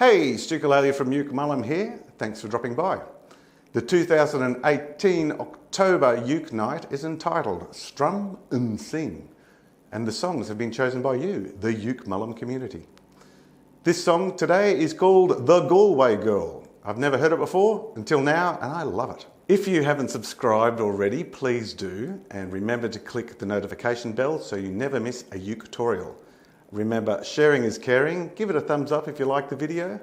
Hey, Ukulele from UKE Mullum here. Thanks for dropping by. The 2018 October UKE Night is entitled Strum and Sing, and the songs have been chosen by you, the UKE Mullum community. This song today is called The Galway Girl. I've never heard it before until now, and I love it. If you haven't subscribed already, please do, and remember to click the notification bell so you never miss a UKE tutorial. Remember, sharing is caring. Give it a thumbs up if you like the video.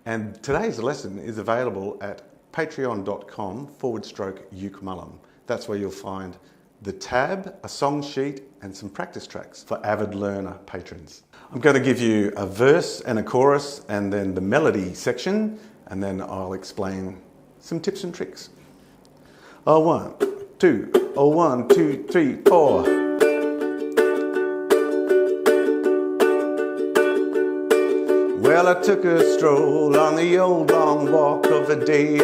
And today's lesson is available at patreon.com/UKE Mullum. That's where you'll find the tab, a song sheet, and some practice tracks for avid learner patrons. I'm going to give you a verse and a chorus and then the melody section, and then I'll explain some tips and tricks. Oh, 1, 2, oh, 1, 2, 3, 4. Well, I took a stroll on the old long walk of the day.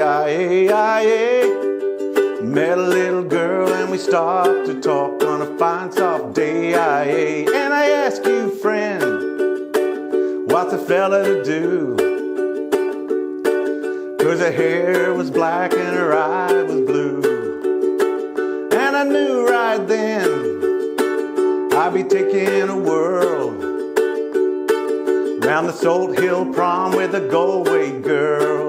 Met a little girl and we started to talk on a fine soft day. And I asked you, friend, what's a fella to do? 'Cause her hair was black and her eye was blue. And I knew right then I'd be taking a whirl round the Salt Hill prom with a Galway girl.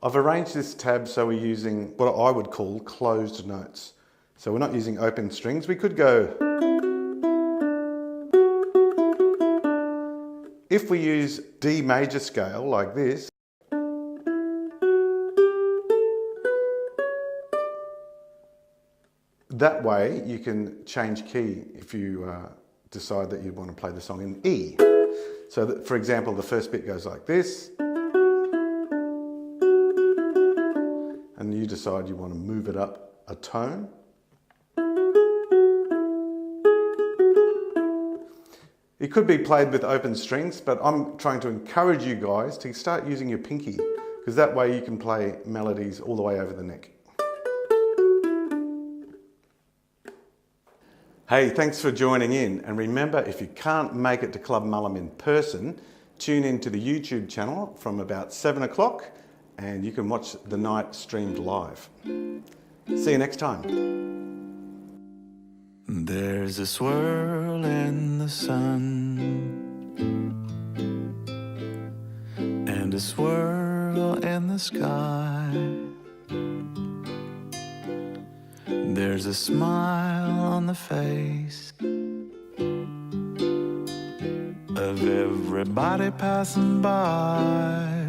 I've arranged this tab so we're using what I would call closed notes. So we're not using open strings. We could go. If we use D major scale like this, that way you can change key if you decide that you want to play the song in E. So that, for example, the first bit goes like this. And you decide you want to move it up a tone. It could be played with open strings, but I'm trying to encourage you guys to start using your pinky, because that way you can play melodies all the way over the neck. Hey, thanks for joining in. And remember, if you can't make it to Club Mullum in person, tune in to the YouTube channel from about 7 o'clock. And you can watch the night streamed live. See you next time. There's a swirl in the sun and a swirl in the sky. There's a smile on the face of everybody passing by.